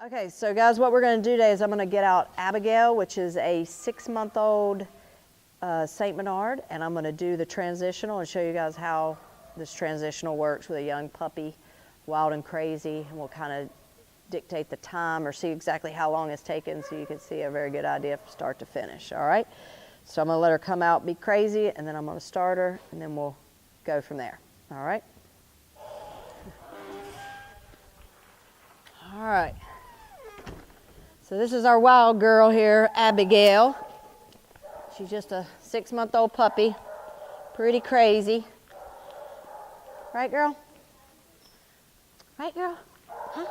Okay, so guys, what we're going to do today is I'm going to get out Abigail, which is a 6-month-old St. Bernard, and I'm going to do the transitional and show you guys how this transitional works with a young puppy, wild and crazy, and we'll kind of dictate the time or see exactly how long it's taken so you can see a very good idea from start to finish, all right? So I'm going to let her come out, be crazy, and then I'm going to start her, and then we'll go from there, all right? All right. So this is our wild girl here, Abigail. She's just a 6-month-old puppy, pretty crazy. Right, girl? Right, girl? Huh?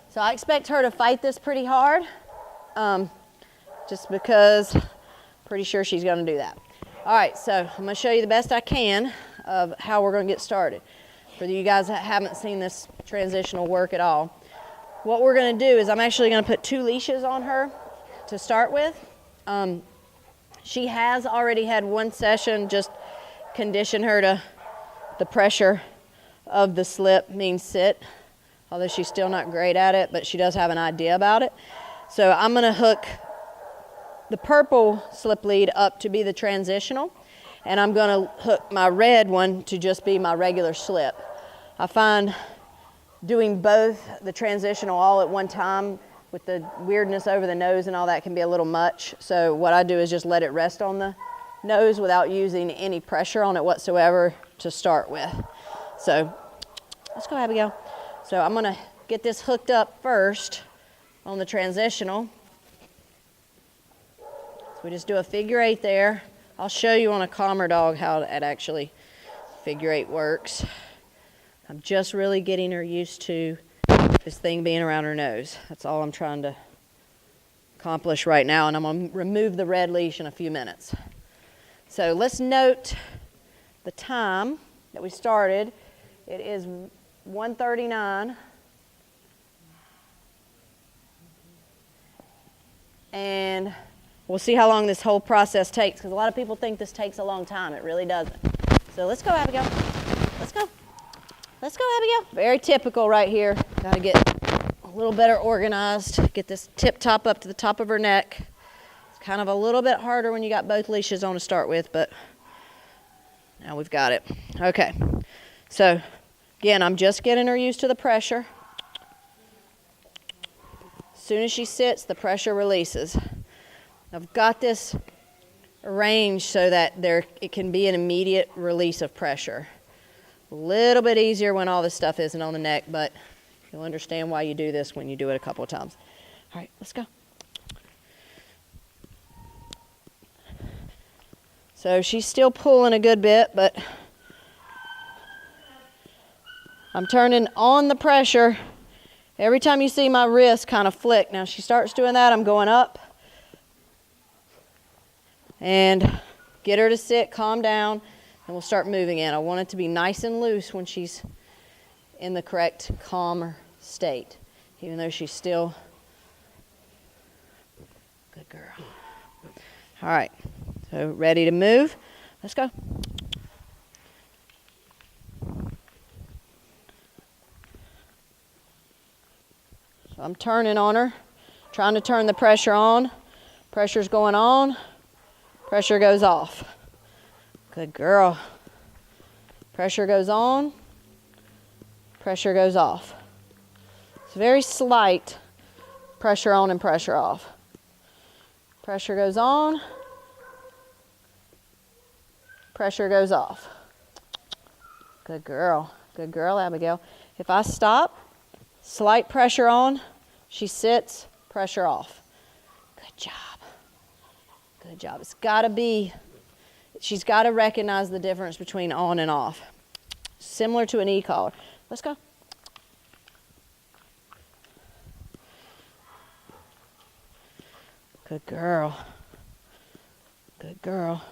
So I expect her to fight this pretty hard, just because I'm pretty sure she's going to do that. All right, so I'm going to show you the best I can of how we're going to get started. For you guys that haven't seen this transitional work at all, what we're going to do is I'm actually going to put 2 leashes on her to start with. She has already had 1 session, just condition her to the pressure of the slip means sit, although she's still not great at it, but she does have an idea about it. So I'm going to hook the purple slip lead up to be the transitional, and I'm going to hook my red one to just be my regular slip. I find doing both the transitional all at one time with the weirdness over the nose and all that can be a little much. So what I do is just let it rest on the nose without using any pressure on it whatsoever to start with. So let's go, Abigail. So I'm gonna get this hooked up first on the transitional. So we just do a figure 8 there. I'll show you on a calmer dog how it actually figure 8 works. I'm just really getting her used to this thing being around her nose. That's all I'm trying to accomplish right now, and I'm going to remove the red leash in a few minutes. So let's note the time that we started. It is 1:39. And we'll see how long this whole process takes, because a lot of people think this takes a long time. It really doesn't. So let's go, Abigail. Let's go. Let's go, Abigail. Very typical right here. Got to get a little better organized. Get this tip top up to the top of her neck. It's kind of a little bit harder when you got both leashes on to start with, but now we've got it. Okay. So, again, I'm just getting her used to the pressure. As soon as she sits, the pressure releases. I've got this arranged so that it can be an immediate release of pressure. A little bit easier when all this stuff isn't on the neck, but you'll understand why you do this when you do it a couple of times. All right, let's go. So she's still pulling a good bit, but I'm turning on the pressure. Every time you see my wrist kind of flick, now she starts doing that, I'm going up. And get her to sit, calm down, and we'll start moving in. I want it to be nice and loose when she's in the correct calmer state, even though she's still good girl. All right, so ready to move? Let's go. So I'm turning on her, trying to turn the pressure on. Pressure's going on, pressure goes off. Good girl. Pressure goes on, pressure goes off. It's very slight pressure on and pressure off. Pressure goes on, pressure goes off. Good girl. Good girl, Abigail. If I stop, slight pressure on, she sits, pressure off. Good job. Good job. It's got to be, she's got to recognize the difference between on and off. Similar to an e-collar. Let's go. Good girl. Good girl.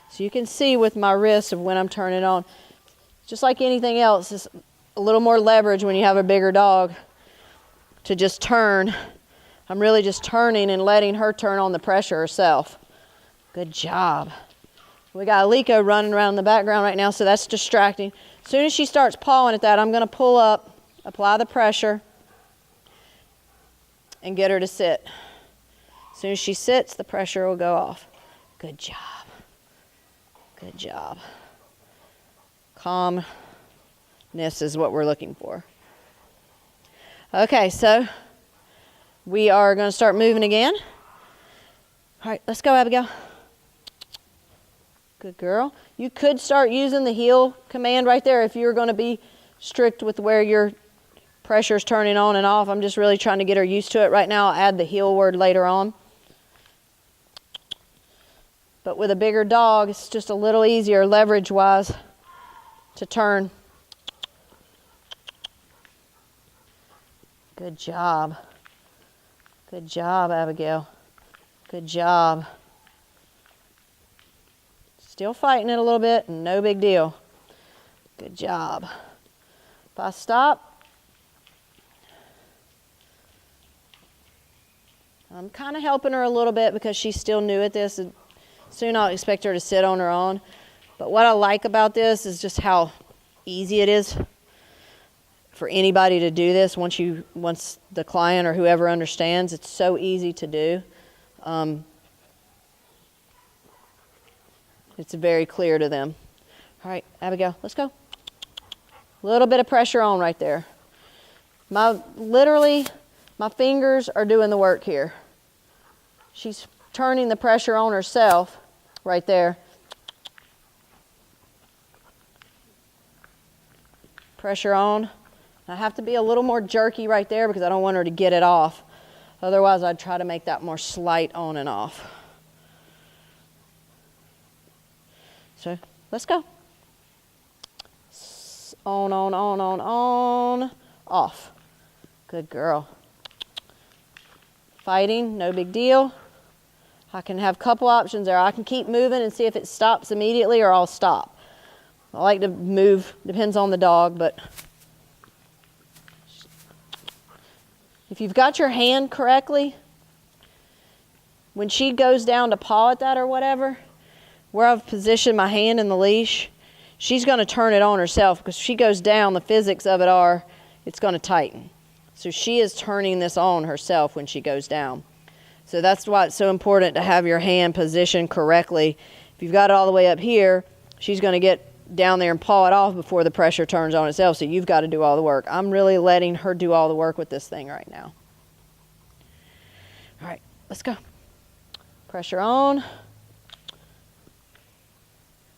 So you can see with my wrist of when I'm turning on, just like anything else, it's a little more leverage when you have a bigger dog to just turn. I'm really just turning and letting her turn on the pressure herself. Good job. We got Aliko running around in the background right now, so that's distracting. As soon as she starts pawing at that, I'm going to pull up, apply the pressure, and get her to sit. As soon as she sits, the pressure will go off. Good job. Good job. Calmness is what we're looking for. Okay, so we are going to start moving again. All right, let's go, Abigail. Good girl. You could start using the heel command right there if you're going to be strict with where your pressure's turning on and off. I'm just really trying to get her used to it right now. I'll add the heel word later on. But with a bigger dog, it's just a little easier leverage-wise to turn. Good job. Good job, Abigail. Good job. Still fighting it a little bit, no big deal. Good job. If I stop, I'm kind of helping her a little bit because she's still new at this. Soon I'll expect her to sit on her own. But what I like about this is just how easy it is for anybody to do this once the client or whoever understands. It's so easy to do. It's very clear to them. All right, Abigail, let's go. A little bit of pressure on right there. Literally, my fingers are doing the work here. She's turning the pressure on herself right there. Pressure on. I have to be a little more jerky right there because I don't want her to get it off. Otherwise, I'd try to make that more slight on and off. So, let's go. On, off. Good girl. Fighting, no big deal. I can have a couple options there. I can keep moving and see if it stops immediately, or I'll stop. I like to move, depends on the dog, but if you've got your hand correctly, when she goes down to paw at that or whatever, where I've positioned my hand in the leash, she's going to turn it on herself, because if she goes down, the physics of it are, it's going to tighten. So she is turning this on herself when she goes down. So that's why it's so important to have your hand positioned correctly. If you've got it all the way up here, she's going to get down there and paw it off before the pressure turns on itself. So you've got to do all the work. I'm really letting her do all the work with this thing right now. All right, let's go. Pressure on.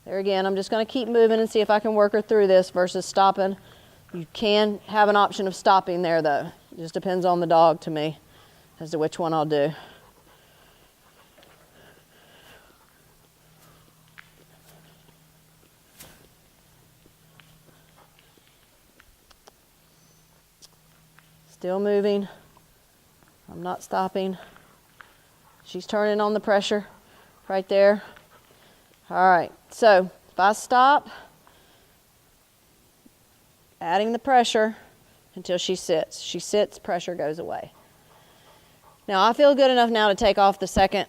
There again, I'm just going to keep moving and see if I can work her through this versus stopping. You can have an option of stopping there, though. It just depends on the dog to me as to which one I'll do. Still moving. I'm not stopping. She's turning on the pressure right there. All right, so if I stop, adding the pressure until she sits. She sits, pressure goes away. Now I feel good enough now to take off the second.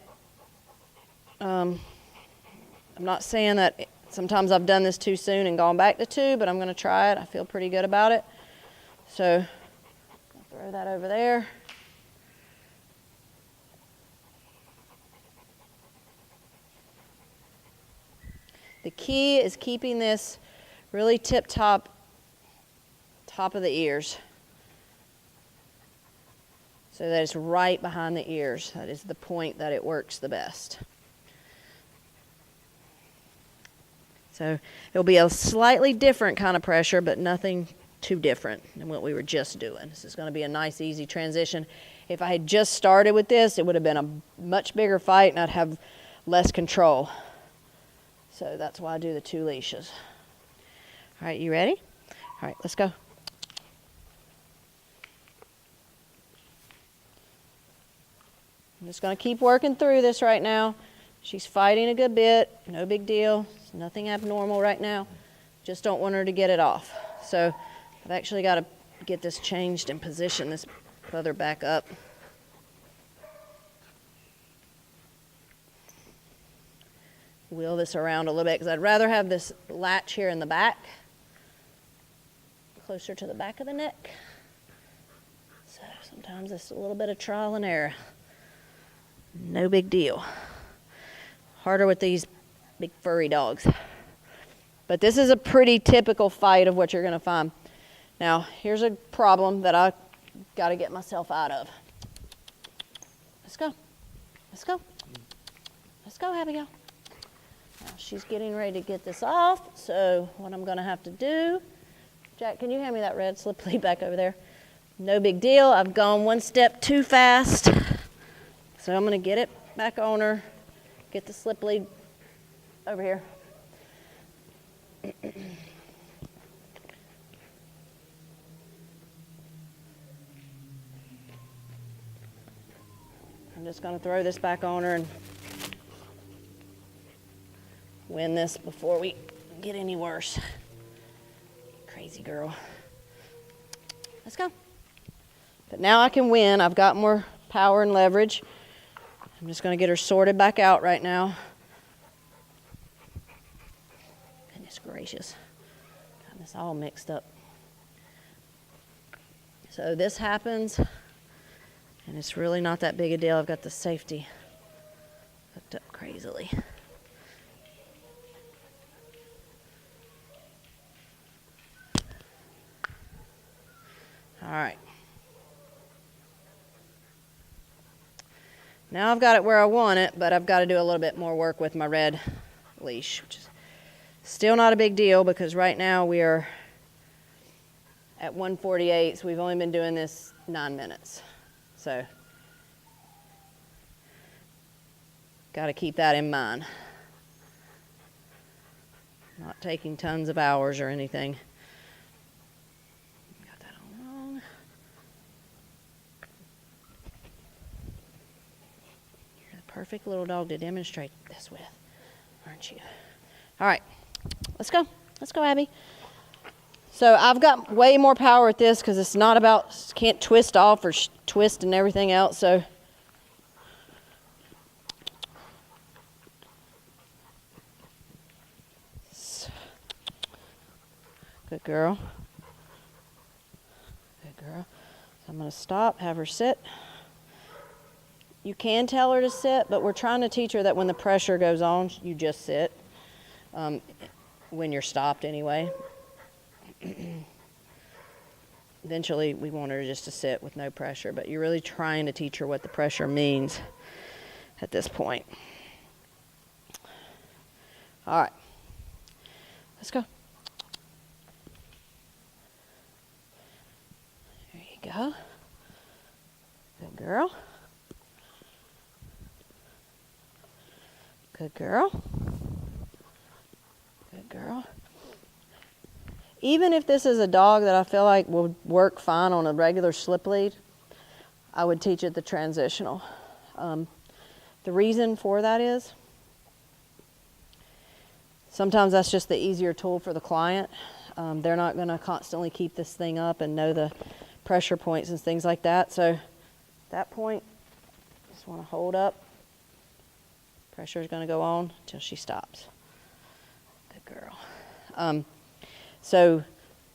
I'm not saying that sometimes I've done this too soon and gone back to 2, but I'm going to try it. I feel pretty good about it. So throw that over there. The key is keeping this really top of the ears, so that it's right behind the ears. That is the point that it works the best. So it'll be a slightly different kind of pressure, but nothing too different than what we were just doing. This is going to be a nice, easy transition. If I had just started with this, it would have been a much bigger fight and I'd have less control. So that's why I do the 2 leashes. All right, you ready? All right, let's go. I'm just going to keep working through this right now. She's fighting a good bit, no big deal. It's nothing abnormal right now. Just don't want her to get it off. So I've actually got to get this changed and position this feather back up. Wheel this around a little bit because I'd rather have this latch here in the back, closer to the back of the neck. So Sometimes it's a little bit of trial and error. No big deal. Harder with these big furry dogs. But this is a pretty typical fight of what you're going to find. Now, here's a problem that I got to get myself out of. Let's go. Let's go. Let's go, Abigail. Now, she's getting ready to get this off, so what I'm going to have to do, Jack, can you hand me that red slip lead back over there? No big deal. I've gone one step too fast. So I'm going to get it back on her, get the slip lead over here. I'm just going to throw this back on her and win this before we get any worse. Crazy girl. Let's go. But now I can win. I've got more power and leverage. I'm just going to get her sorted back out right now. Goodness gracious. Got this all mixed up. So this happens, and it's really not that big a deal. I've got the safety hooked up crazily. All right. Now I've got it where I want it, but I've got to do a little bit more work with my red leash, which is still not a big deal because right now we are at 1:48, so we've only been doing this 9 minutes. So, got to keep that in mind. Not taking tons of hours or anything. Got that all wrong. You're the perfect little dog to demonstrate this with, aren't you? All right, let's go. Let's go, Abby. So I've got way more power at this because it's not about, can't twist off or twist and everything else. So good girl. Good girl. So I'm going to stop, have her sit. You can tell her to sit, but we're trying to teach her that when the pressure goes on, you just sit. When you're stopped anyway. Eventually we want her just to sit with no pressure, but you're really trying to teach her what the pressure means at this point. All right, let's go. There you go. Good girl. Good girl. Good girl. Even if this is a dog that I feel like will work fine on a regular slip lead, I would teach it the transitional. The reason for that is sometimes that's just the easier tool for the client. They're not going to constantly keep this thing up and know the pressure points and things like that. So at that point, just want to hold up. Pressure is going to go on until she stops. Good girl. So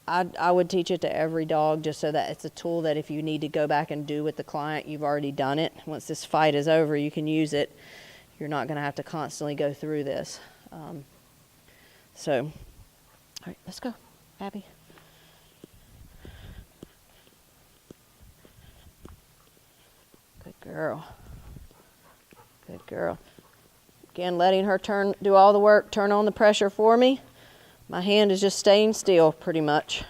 I would teach it to every dog just so that it's a tool that if you need to go back and do with the client, you've already done it. Once this fight is over, you can use it. You're not going to have to constantly go through this. All right, let's go, Abby. Good girl. Good girl. Again, letting her do all the work, turn on the pressure for me. My hand is just staying still pretty much.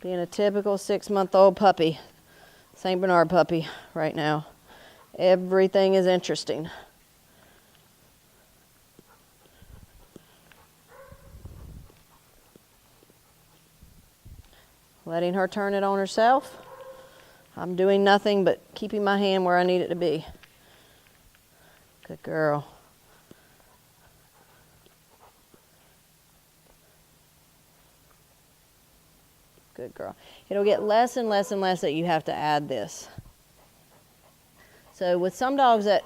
Being a typical 6-month-old puppy, St. Bernard puppy right now. Everything is interesting. Letting her turn it on herself. I'm doing nothing but keeping my hand where I need it to be. Good girl. Good girl. It'll get less and less and less that you have to add this. So with some dogs that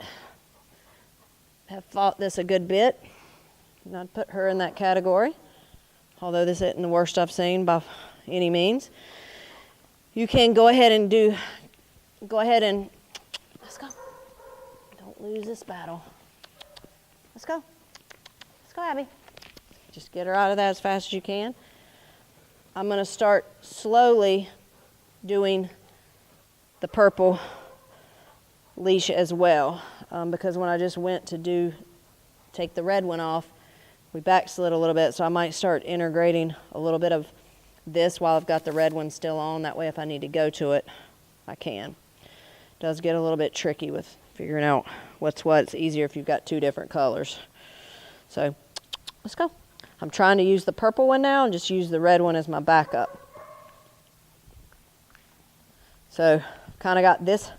have fought this a good bit, I'd put her in that category, although this isn't the worst I've seen by any means. You can go ahead and let's go. Don't lose this battle. Let's go. Let's go, Abby. Just get her out of that as fast as you can. I'm going to start slowly doing the purple leash as well, because when I just went to take the red one off, we backslid a little bit, so I might start integrating a little bit of this while I've got the red one still on. That way if I need to go to it, I can. It does get a little bit tricky with figuring out what's what. It's easier if you've got two different colors. So let's go. I'm trying to use the purple one now and just use the red one as my backup. So kind of got this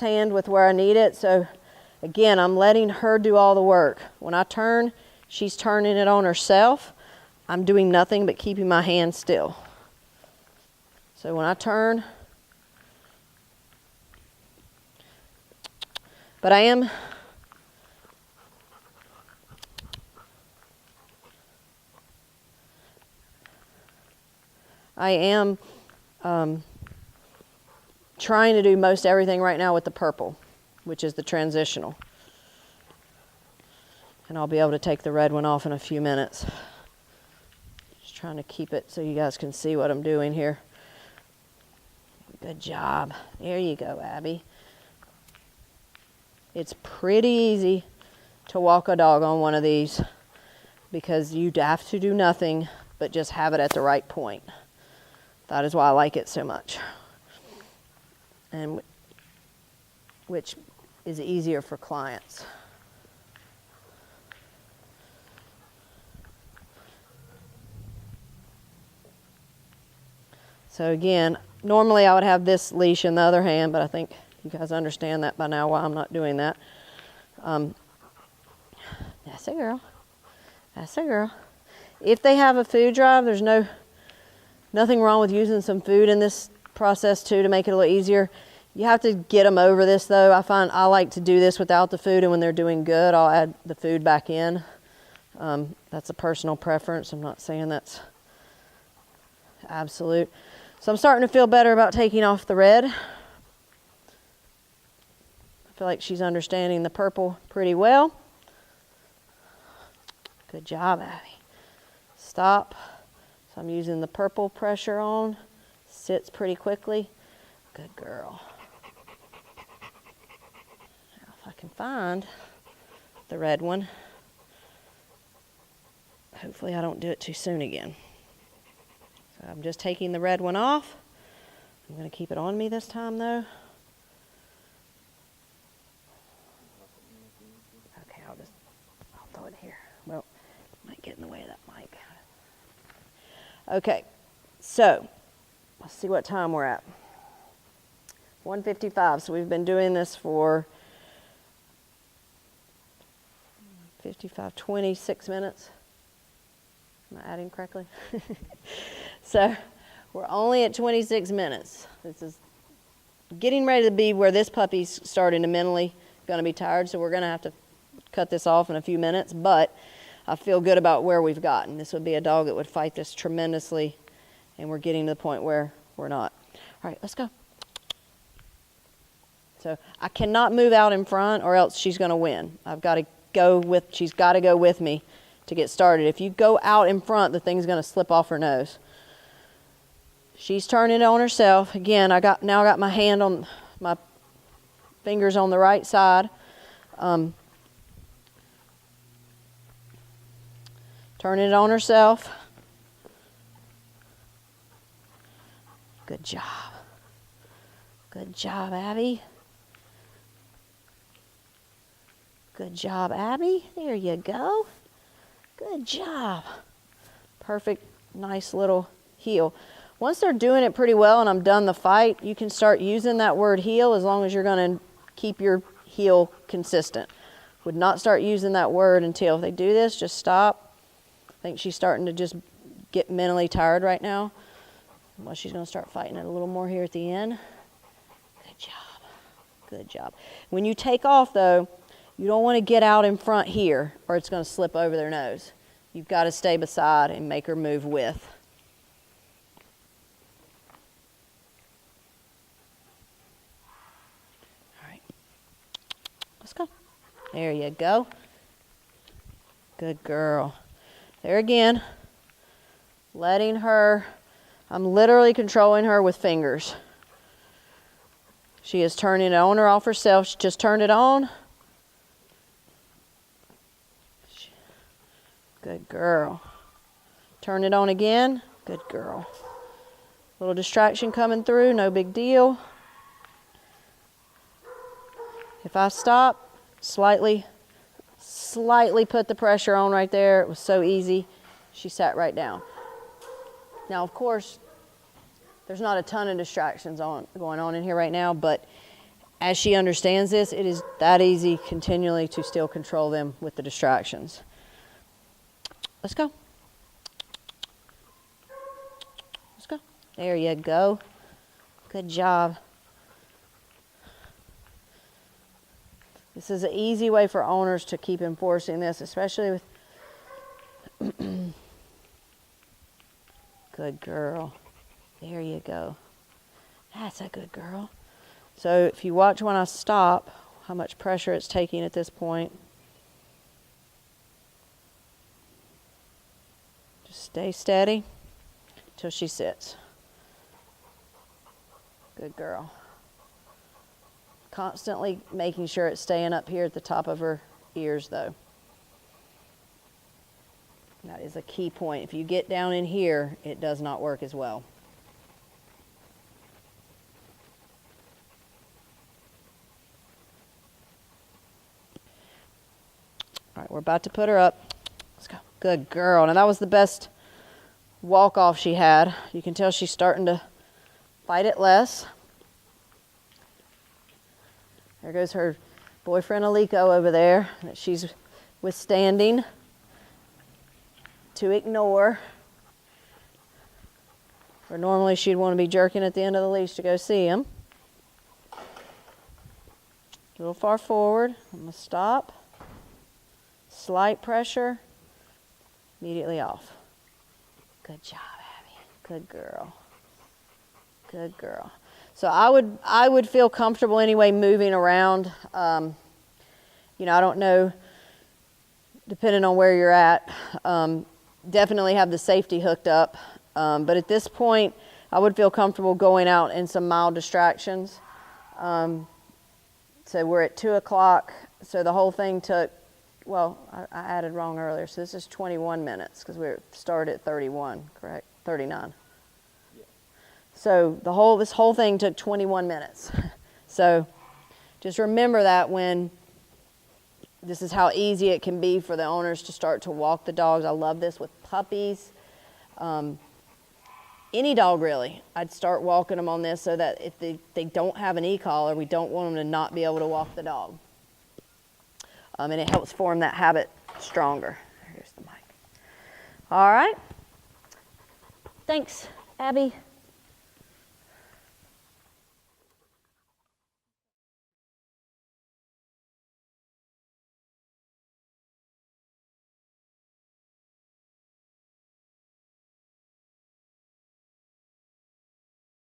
hand with where I need it. So again, I'm letting her do all the work. When I turn, she's turning it on herself. I'm doing nothing but keeping my hand still. So when I turn, but I am trying to do most everything right now with the purple, which is the transitional. And I'll be able to take the red one off in a few minutes. Just trying to keep it so you guys can see what I'm doing here. Good job. There you go, Abby. It's pretty easy to walk a dog on one of these because you have to do nothing but just have it at the right point. That is why I like it so much. And which is easier for clients. So again, normally I would have this leash in the other hand, but I think you guys understand that by now why I'm not doing that. That's a girl. That's a girl. If they have a food drive, there's nothing wrong with using some food in this process too to make it a little easier. You have to get them over this though. I find I like to do this without the food, and when they're doing good, I'll add the food back in. That's a personal preference. I'm not saying that's absolute. So I'm starting to feel better about taking off the red. I feel like she's understanding the purple pretty well. Good job, Abby. Stop. So I'm using the purple pressure on. Sits pretty quickly. Good girl. Now if I can find the red one. Hopefully I don't do it too soon again. So I'm just taking the red one off. I'm going to keep it on me this time though. Okay, I'll throw it here. Well, might get in the way of that mic. Okay, so let's see what time we're at. 1:55. So we've been doing this for 26 minutes. Am I adding correctly? So we're only at 26 minutes. This is getting ready to be where this puppy's starting to mentally going to be tired. So we're going to have to cut this off in a few minutes. But I feel good about where we've gotten. This would be a dog that would fight this tremendously. And we're getting to the point where we're not. All right, let's go. So I cannot move out in front or else she's going to win. She's got to go with me to get started. If you go out in front, the thing's going to slip off her nose. She's turning it on herself. Again, I got my hand on my fingers on the right side. Turning it on herself. Good job. Good job, Abby. Good job, Abby. There you go. Good job. Perfect, nice little heel. Once they're doing it pretty well and I'm done the fight, you can start using that word heel as long as you're going to keep your heel consistent. Would not start using that word until if they do this, just stop. I think she's starting to just get mentally tired right now. Well, she's going to start fighting it a little more here at the end. Good job. Good job. When you take off, though, you don't want to get out in front here or it's going to slip over their nose. You've got to stay beside and make her move with. All right. Let's go. There you go. Good girl. There again. Letting her, I'm literally controlling her with fingers. She is turning it on or off herself. She just turned it on. Good girl. Turn it on again. Good girl. Little distraction coming through, no big deal. If I stop, slightly put the pressure on right there. It was so easy. She sat right down. Now, of course, there's not a ton of distractions going on in here right now, but as she understands this, it is that easy continually to still control them with the distractions. Let's go. Let's go. There you go. Good job. This is an easy way for owners to keep enforcing this, especially with... Good girl. There you go. That's a good girl. So if you watch when I stop, how much pressure it's taking at this point. Just stay steady until she sits. Good girl. Constantly making sure it's staying up here at the top of her ears, though. That is a key point. If you get down in here, it does not work as well. All right, we're about to put her up. Let's go. Good girl. Now that was the best walk off she had. You can tell she's starting to fight it less. There goes her boyfriend Aliko over there that she's withstanding to ignore. Or normally she'd want to be jerking at the end of the leash to go see him. A little far forward. I'm going to stop. Slight pressure. Immediately off. Good job, Abby. Good girl. Good girl. So I would feel comfortable anyway moving around. You know, I don't know, depending on where you're at. Definitely have the safety hooked up. But at this point, I would feel comfortable going out in some mild distractions. So we're at 2 o'clock. So the whole thing took, well, I added wrong earlier. So this is 21 minutes because we started at 31, correct? 39. Yeah. So this whole thing took 21 minutes. So just remember that when this is how easy it can be for the owners to start to walk the dogs. I love this with puppies. Any dog really, I'd start walking them on this so that if they don't have an e-collar, we don't want them to not be able to walk the dog. And it helps form that habit stronger. Here's the mic. All right. Thanks, Abby.